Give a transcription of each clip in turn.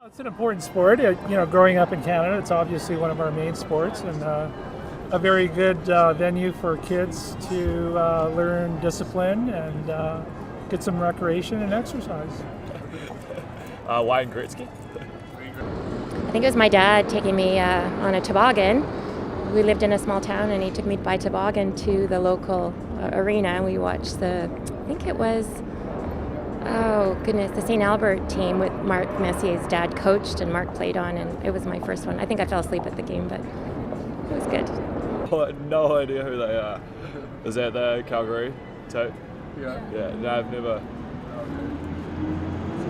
It's an important sport. Growing up in Canada, it's obviously one of our main sports, and a very good venue for kids to learn discipline and get some recreation and exercise. Wine Gretzky. I think it was my dad taking me on a toboggan. We lived in a small town, and he took me by toboggan to the local arena, and we watched the St. Albert team with Mark Messier's dad coached and Mark played on, and it was my first one. I think I fell asleep at the game, but it was good. No idea who they are. Is that the Calgary tote? Yeah. Yeah, no, I've never.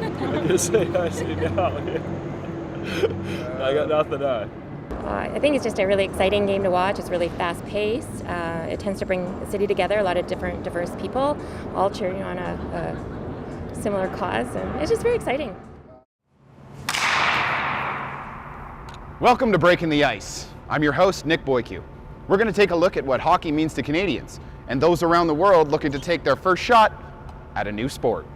I can see now. Yeah. I got nothing to. I think it's just a really exciting game to watch. It's really fast-paced. It tends to bring the city together, a lot of different diverse people, all cheering on a similar cause, and it's just very exciting. Welcome to Breaking the Ice. I'm your host, Nick Boyku. We're going to take a look at what hockey means to Canadians and those around the world looking to take their first shot at a new sport.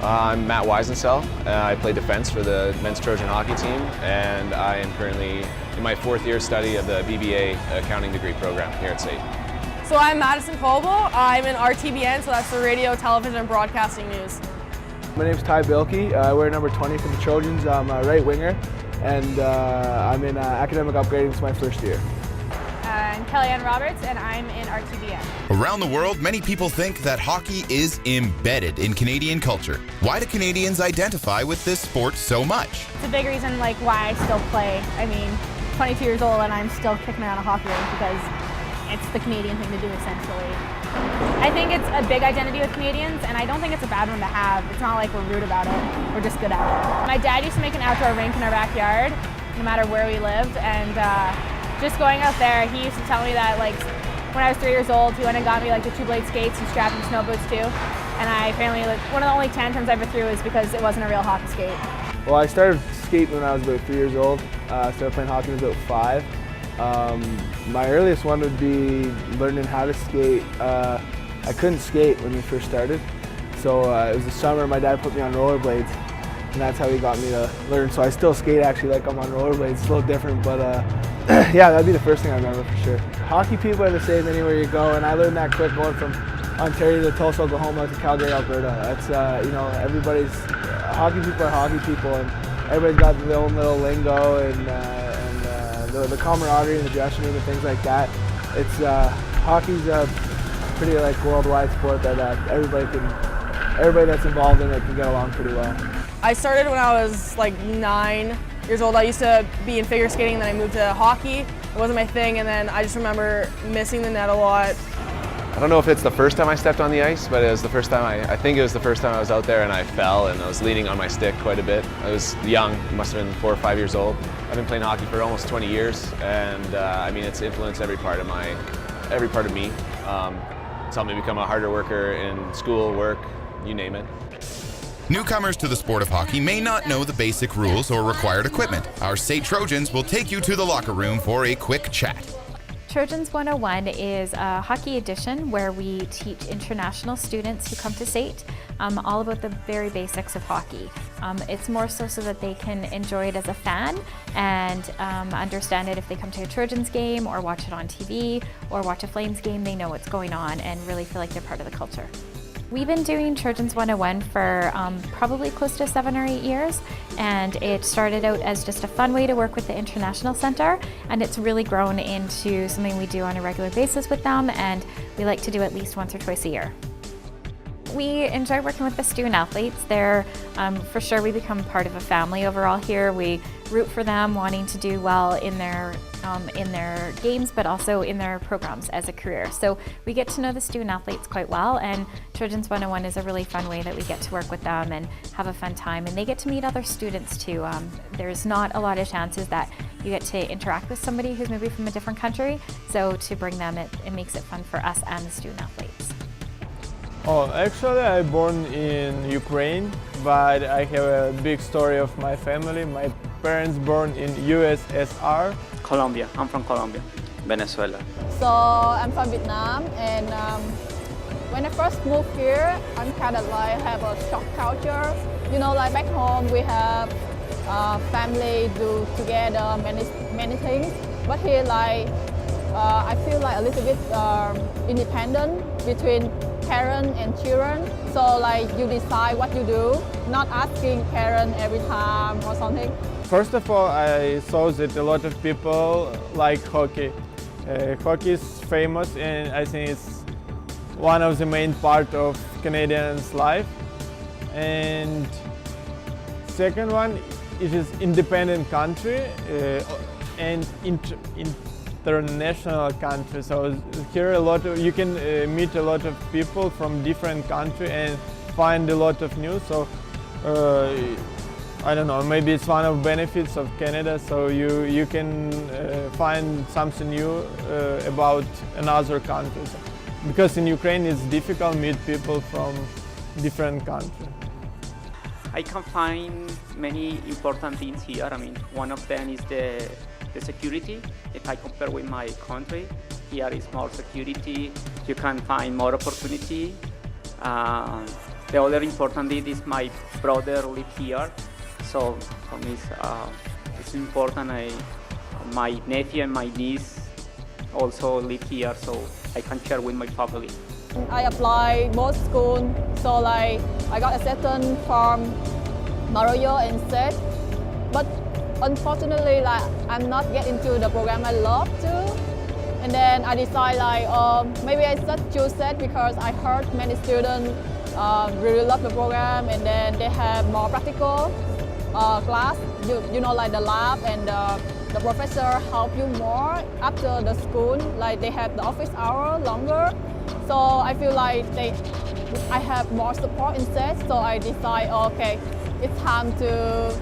I'm Matt Weisensell. I play defense for the men's Trojan hockey team, and I am currently in my 4th year study of the BBA accounting degree program here at SAIT. So I'm Madison Colville. I'm in RTBN, so that's the Radio, Television, and Broadcasting News. My name's Ty Bilkey. I wear number 20 for the Trojans. I'm a right winger, and I'm in academic upgrading. It's my first year. I'm Kellyanne Roberts, and I'm in RTBN. Around the world, many people think that hockey is embedded in Canadian culture. Why do Canadians identify with this sport so much? It's a big reason why I still play. I mean, 22 years old and I'm still kicking around a hockey rink because it's the Canadian thing to do, essentially. I think it's a big identity with Canadians, and I don't think it's a bad one to have. It's not like we're rude about it. We're just good at it. My dad used to make an outdoor rink in our backyard, no matter where we lived, and just going out there, he used to tell me that when I was 3 years old, he went and got me the 2-blade skates and strapping snow boots too. And I apparently, one of the only tantrums I ever threw was because it wasn't a real hockey skate. Well, I started skating when I was about 3 years old. I started playing hockey when I was about 5. My earliest one would be learning how to skate. I couldn't skate when we first started, so it was the summer my dad put me on rollerblades, and that's how he got me to learn. So I still skate actually like I'm on rollerblades. It's a little different, but yeah, that'd be the first thing I remember for sure. Hockey people are the same anywhere you go, and I learned that quick going from Ontario to Tulsa, Oklahoma to Calgary, Alberta. That's everybody's hockey people are hockey people, and everybody's got their own little lingo and the camaraderie in the dressing room and things like that. It's hockey's a pretty worldwide sport that everybody that's involved in it can get along pretty well. I started when I was 9 years old. I used to be in figure skating, and then I moved to hockey. It wasn't my thing, and then I just remember missing the net a lot. I don't know if it's the first time I stepped on the ice, but it was the first time I think it was the first time I was out there and I fell, and I was leaning on my stick quite a bit. I was young, must have been 4 or 5 years old. I've been playing hockey for almost 20 years, and I mean, it's influenced every part of me. It's helped me become a harder worker in school, work, you name it. Newcomers to the sport of hockey may not know the basic rules or required equipment. Our SAIT Trojans will take you to the locker room for a quick chat. Trojans 101 is a hockey edition where we teach international students who come to SAIT all about the very basics of hockey. It's more so that they can enjoy it as a fan and understand it if they come to a Trojans game or watch it on TV or watch a Flames game. They know what's going on and really feel like they're part of the culture. We've been doing Trojans 101 for probably close to 7 or 8 years, and it started out as just a fun way to work with the International Center, and it's really grown into something we do on a regular basis with them, and we like to do at least once or twice a year. We enjoy working with the student athletes. They're, for sure, we become part of a family overall here. We root for them, wanting to do well in their games, but also in their programs as a career. So we get to know the student athletes quite well, and Trojans 101 is a really fun way that we get to work with them and have a fun time, and they get to meet other students too. There's not a lot of chances that you get to interact with somebody who's maybe from a different country, so to bring them, it makes it fun for us and the student athletes. Oh, actually I'm born in Ukraine, but I have a big story of my family. My parents born in USSR. Colombia. I'm from Colombia. Venezuela. So I'm from Vietnam, and when I first moved here, I'm kind of like have a shock culture. You know, like back home we have family do together many things, but here like I feel like a little bit independent between parents and children. So like you decide what you do, not asking parents every time or something. First of all, I saw that a lot of people like hockey. Hockey is famous, and I think it's one of the main part of Canadians' life. And second one, it is independent country and international country. So here you can meet a lot of people from different countries and find a lot of news. So I don't know, maybe it's one of benefits of Canada, so you can find something new about another country. Because in Ukraine it's difficult to meet people from different countries. I can find many important things here. I mean, one of them is the security. If I compare with my country, here is more security. You can find more opportunity. The other important thing is my brother live here. So for me, it's important. My nephew and my niece also live here, so I can share with my family. I applied both schools, so like I got accepted from Mario and SET, but unfortunately, like I'm not getting into the program I love to. And then I decided like maybe I should choose SET because I heard many students really love the program, and then they have more practical class, you know, like the lab, and the professor help you more after the school, like they have the office hour longer. So I feel like I have more support instead, so I decide, okay, it's time to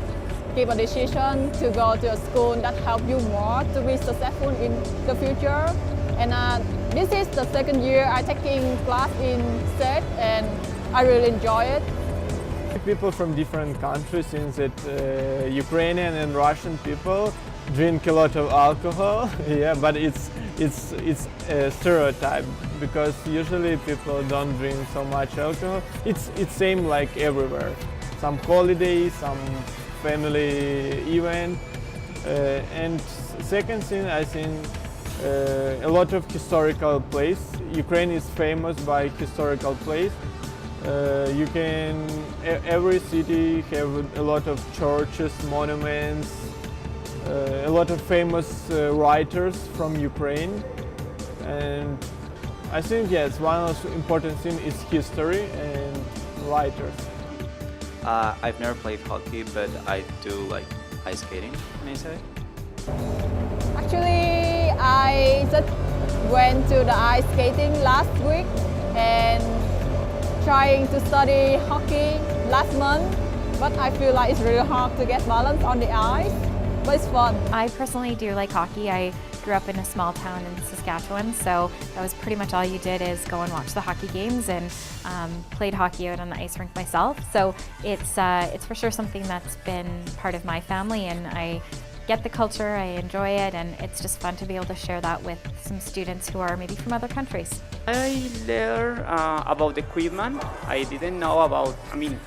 give a decision to go to a school that help you more to be successful in the future. And this is the second year I'm taking class in SET, and I really enjoy it. People from different countries, since that Ukrainian and Russian people drink a lot of alcohol. Yeah, but it's a stereotype because usually people don't drink so much alcohol. It's same like everywhere. Some holidays, some family event, and second thing, I think a lot of historical place. Ukraine is famous by historical place. You can, every city have a lot of churches, monuments, a lot of famous writers from Ukraine, and I think yes, one of the important things is history and writers. I've never played hockey, but I do like ice skating, can I say? Actually, I just went to the ice skating last week and trying to study hockey last month, but I feel like it's really hard to get balance on the ice, but it's fun. I personally do like hockey. I grew up in a small town in Saskatchewan, so that was pretty much all you did is go and watch the hockey games, and played hockey out on the ice rink myself. So it's for sure something that's been part of my family, and I get the culture, I enjoy it, and it's just fun to be able to share that with some students who are maybe from other countries. I learned about the equipment. I didn't know about, I mean,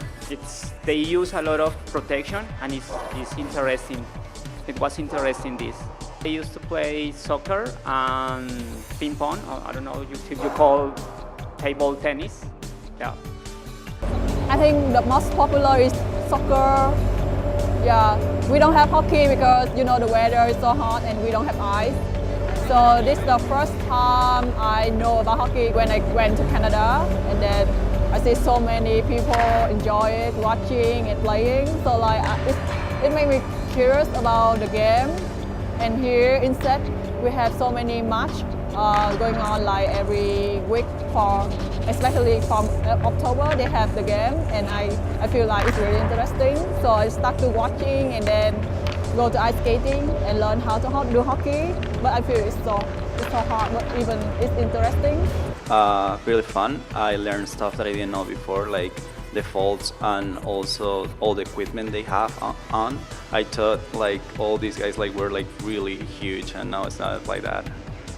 they use a lot of protection, and it's interesting. It was interesting this. I used to play soccer and ping pong, or I don't know if you call table tennis. Yeah. I think the most popular is soccer. Yeah, we don't have hockey because you know the weather is so hot and we don't have ice. So this is the first time I know about hockey when I went to Canada, and then I see so many people enjoy it, watching and playing. So like it made me curious about the game. And here instead, we have so many matches going on like every week especially from October, they have the game, and I feel like it's really interesting. So I started watching and then go to ice skating and learn how to do hockey. But I feel it's so hard, but even it's interesting. Really fun. I learned stuff that I didn't know before, like the faults and also all the equipment they have on. I thought like all these guys like were like really huge, and now it's not like that.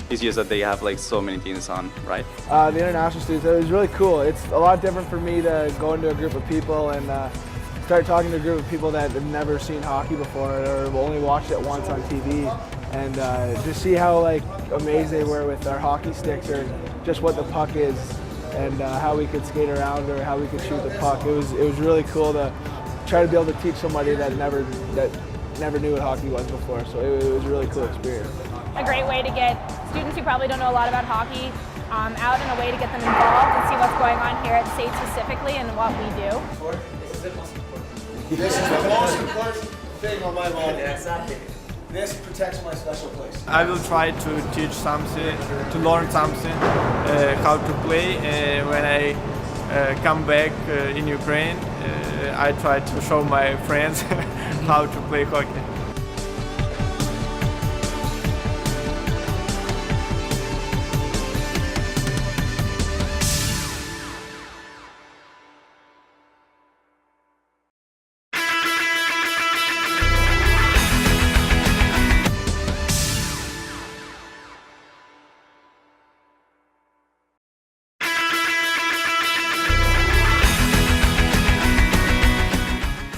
It's just that they have like so many things on, right? The international students, it was really cool. It's a lot different for me to go into a group of people and start talking to a group of people that have never seen hockey before or only watched it once on TV, and just see how like amazed they were with our hockey sticks or just what the puck is and how we could skate around or how we could shoot the puck. It was really cool to try to be able to teach somebody that never knew what hockey was before. So it was a really cool experience. A great way to get students who probably don't know a lot about hockey out and a way to get them involved and see what's going on here at SAIT specifically and what we do. This is the most important thing on my wall. This protects my special place. I will try to teach something, to learn something, how to play. When I come back in Ukraine, I try to show my friends how to play hockey.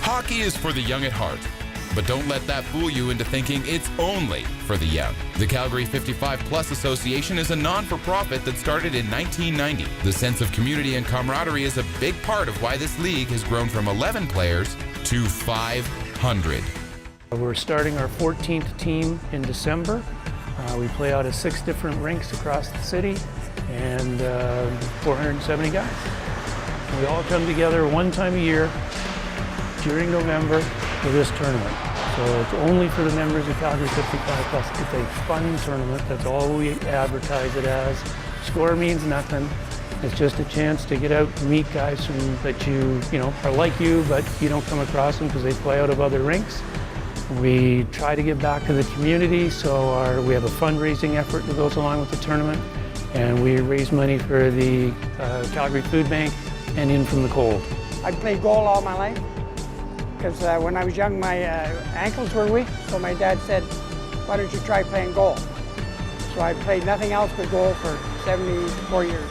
Hockey is for the young at heart, but don't let that fool you into thinking it's only for the young. The Calgary 55 Plus Association is a non-for-profit that started in 1990. The sense of community and camaraderie is a big part of why this league has grown from 11 players to 500. We're starting our 14th team in December. We play out of 6 different rinks across the city and 470 guys. We all come together one time a year during November for this tournament. So it's only for the members of Calgary 55 Plus. It's a fun tournament. That's all we advertise it as. Score means nothing. It's just a chance to get out and meet guys that you know are like you, but you don't come across them because they play out of other rinks. We try to give back to the community, so we have a fundraising effort that goes along with the tournament, and we raise money for the Calgary Food Bank and In From the Cold. I played goal all my life because when I was young my ankles were weak, so my dad said, why don't you try playing goal? So I played nothing else but goal for 74 years.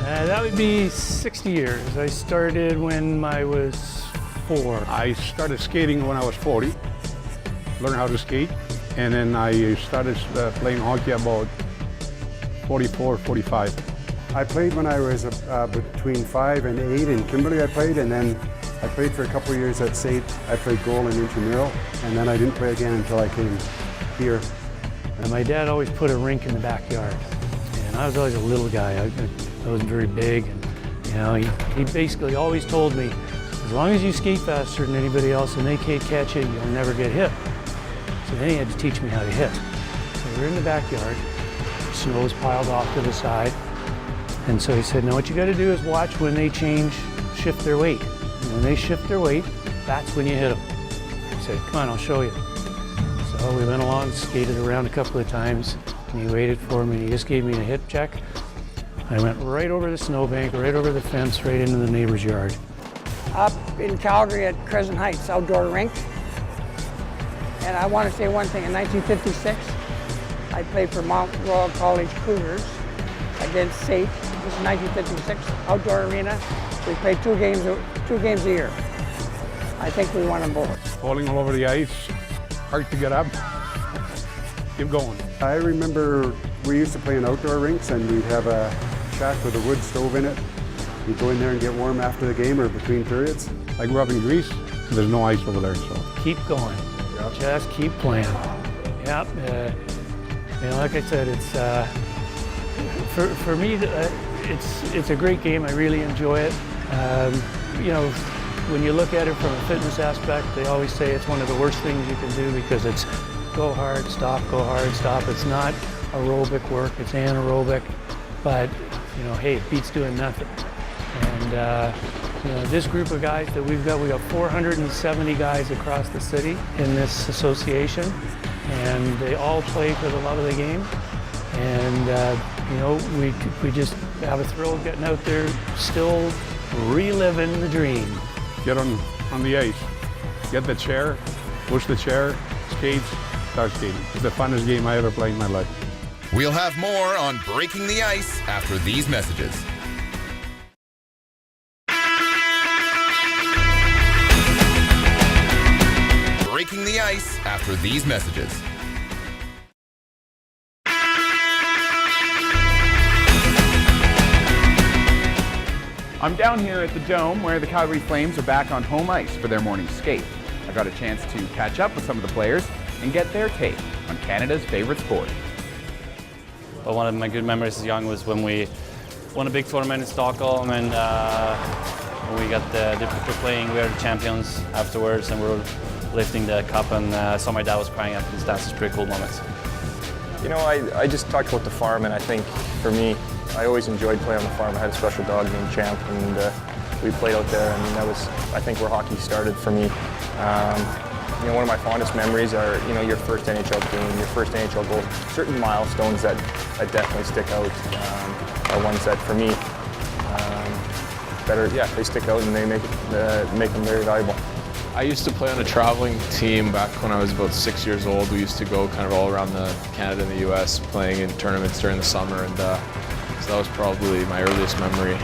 That would be 60 years. I started when I was 4. I started skating when I was 40, learned how to skate, and then I started playing hockey about 44, 45. I played when I was between 5 and 8 in Kimberley I played, and then I played for a couple of years at SAIT. I played goal in intramural, and then I didn't play again until I came here. And my dad always put a rink in the backyard, and I was always a little guy. I wasn't very big, and you know, he basically always told me, as long as you skate faster than anybody else and they can't catch it, you'll never get hit. So then he had to teach me how to hit. So we're in the backyard, snow was piled off to the side, and so he said, now what you gotta do is watch when they shift their weight. And when they shift their weight, that's when you hit them. He said, come on, I'll show you. So we went along, skated around a couple of times, and he waited for me, and he just gave me a hip check. I went right over the snowbank, right over the fence, right into the neighbor's yard. Up in Calgary at Crescent Heights outdoor rink. And I want to say one thing, in 1956, I played for Mount Royal College Cougars against SAIT. This is 1956, outdoor arena. We played two games a year. I think we won them both. Falling all over the ice, hard to get up. Keep going. I remember we used to play in outdoor rinks, and we'd have a shack with a wood stove in it. You'd go in there and get warm after the game or between periods. I grew up in Greece, there's no ice over there, so. Keep going, just keep playing. Yep, you know, like I said, it's, for me, it's a great game, I really enjoy it. You know, when you look at it from a fitness aspect, they always say it's one of the worst things you can do because it's go hard, stop, go hard, stop. It's not aerobic work, it's anaerobic, but you know, hey, it beats doing nothing. And you know, this group of guys that we got 470 guys across the city in this association, and they all play for the love of the game. And you know, we just have a thrill getting out there, still reliving the dream. Get on the ice, get the chair, push the chair, skates, start skating. It's the funnest game I ever played in my life. We'll have more on Breaking the Ice after these messages. Breaking the Ice after these messages. I'm down here at the Dome where the Calgary Flames are back on home ice for their morning skate. I got a chance to catch up with some of the players and get their take on Canada's favorite sport. But one of my good memories as young was when we won a big tournament in Stockholm, and when we got we're playing, we were the champions afterwards, and we were lifting the cup, and I saw my dad was crying after this. That's pretty cool moments. You know, I just talked about the farm, and I think for me, I always enjoyed playing on the farm. I had a special dog named Champ, and we played out there, and that was, I think, where hockey started for me. You know, one of my fondest memories are, you know, your first NHL game, your first NHL goal. Certain milestones that definitely stick out are ones that, for me, they stick out and they make them very valuable. I used to play on a traveling team back when I was about 6 years old. We used to go kind of all around Canada and the US playing in tournaments during the summer, and so that was probably my earliest memory.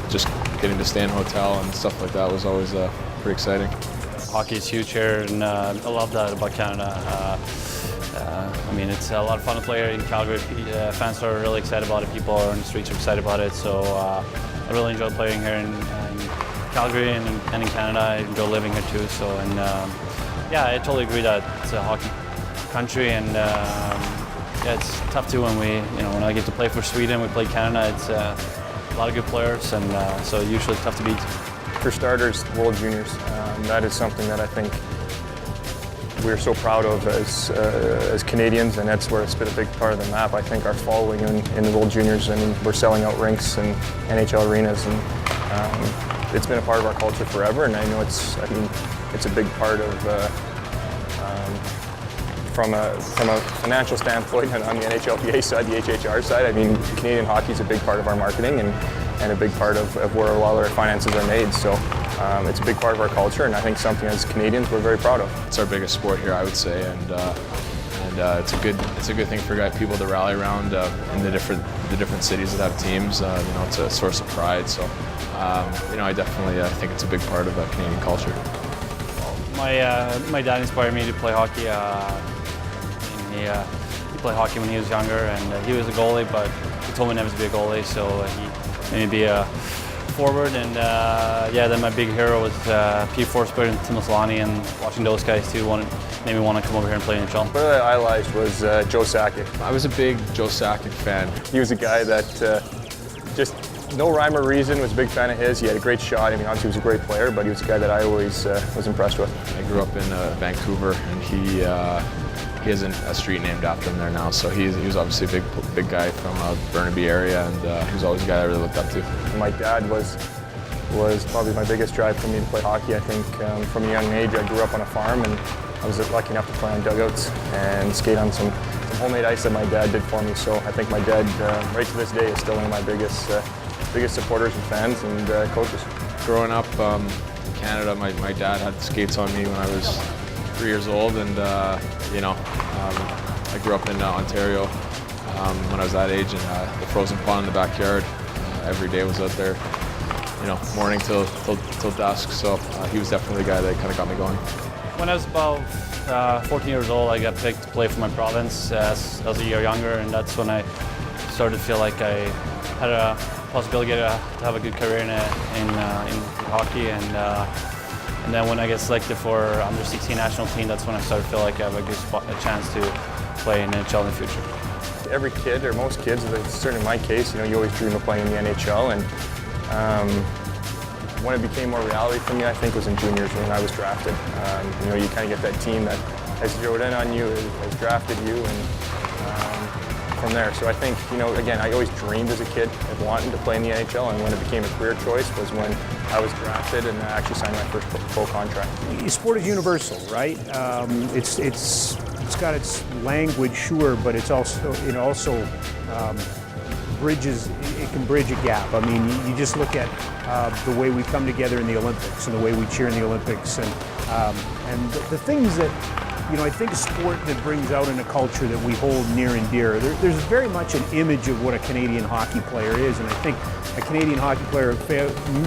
Just getting to stay in a hotel and stuff like that was always pretty exciting. Hockey is huge here, and I love that about Canada. I mean, it's a lot of fun to play here in Calgary. Fans are really excited about it. People on the streets are excited about it. So I really enjoy playing here in Calgary and in Canada. I enjoy living here too. So, and yeah, I totally agree that it's a hockey country, and yeah, it's tough too when when I get to play for Sweden, we play Canada. It's a lot of good players, and so usually tough to beat. For starters, World Juniors. That is something that I think we're so proud of as Canadians, and that's where it's been a big part of the map. I think our following in the World Juniors, I mean, we're selling out rinks and NHL arenas, and it's been a part of our culture forever. And I know it's a big part of from a financial standpoint, and on the NHLPA side, the HHR side. I mean, Canadian hockey is a big part of our marketing and a big part of where a lot of our finances are made. So it's a big part of our culture, and I think something as Canadians we're very proud of. It's our biggest sport here, I would say, and it's a good thing for people to rally around in the different cities that have teams. You know, it's a source of pride. So you know, I definitely think it's a big part of Canadian culture. My dad inspired me to play hockey. He played hockey when he was younger, and he was a goalie, but he told me never to be a goalie, so he made me be a forward. And yeah, then my big hero was Pete Forsberg and Timo Solani, and watching those guys too made me want to come over here and play NHL. What I idolized was Joe Sakic. I was a big Joe Sakic fan. He was a guy that just no rhyme or reason, was a big fan of his. He had a great shot. I mean, obviously he was a great player, but he was a guy that I always was impressed with. I grew up in Vancouver, and he has a street named after him there now. So he was obviously a big guy from Burnaby area, and he was always a guy I really looked up to. My dad was probably my biggest drive for me to play hockey. I think from a young age, I grew up on a farm, and I was lucky enough to play on dugouts and skate on some homemade ice that my dad did for me. So I think my dad, right to this day, is still one of my biggest supporters and fans and coaches. Growing up in Canada, my dad had skates on me when I was 3 years old, and you know, I grew up in Ontario when I was that age, and the frozen pond in the backyard. Every day was out there, you know, morning till dusk. So he was definitely the guy that kind of got me going. When I was about 14 years old, I got picked to play for my province as a year younger, and that's when I started to feel like I had a possibility to have a good career in hockey. And then when I get selected for under 16 national team, that's when I started to feel like I have a chance to play in the NHL in the future. Every kid, or most kids, certainly in my case, you know, you always dream of playing in the NHL, and when it became more reality for me, I think, was in juniors when I was drafted. You know, you kind of get that team that has zeroed in on you, has drafted you, and from there. So I think, you know, again, I always dreamed as a kid of wanting to play in the NHL, and when it became a career choice was when I was drafted and I actually signed my first full contract. Sport is universal, right? It's got its language, sure, but it also bridges. It can bridge a gap. I mean, you just look at the way we come together in the Olympics and the way we cheer in the Olympics, and the things that, you know, I think a sport that brings out in a culture that we hold near and dear. There's very much an image of what a Canadian hockey player is, and I think a Canadian hockey player,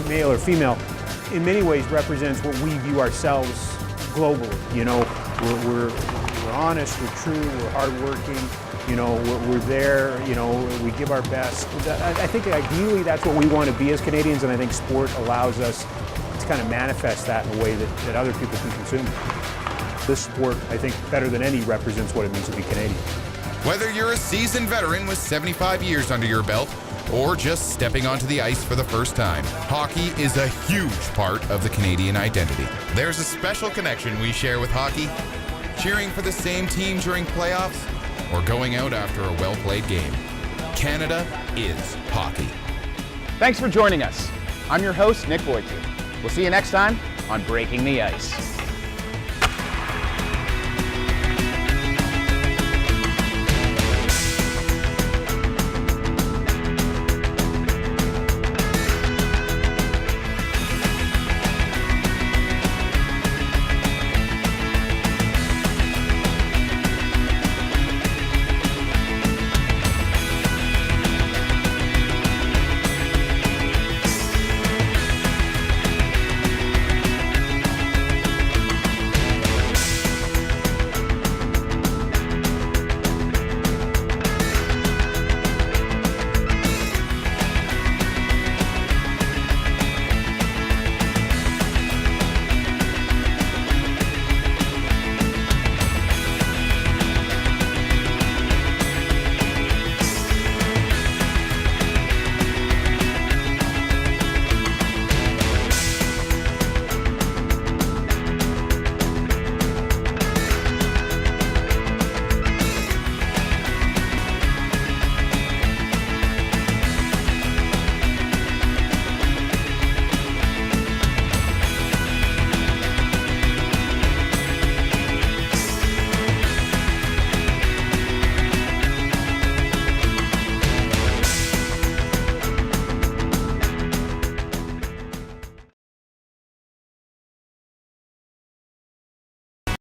male or female, in many ways represents what we view ourselves globally. You know, we're honest, we're true, we're hardworking. You know, we're there. You know, we give our best. I think ideally that's what we want to be as Canadians, and I think sport allows us to kind of manifest that in a way that other people can consume. This sport, I think, better than any, represents what it means to be Canadian. Whether you're a seasoned veteran with 75 years under your belt or just stepping onto the ice for the first time, hockey is a huge part of the Canadian identity. There's a special connection we share with hockey, cheering for the same team during playoffs or going out after a well-played game. Canada is hockey. Thanks for joining us. I'm your host, Nick Boykin. We'll see you next time on Breaking the Ice.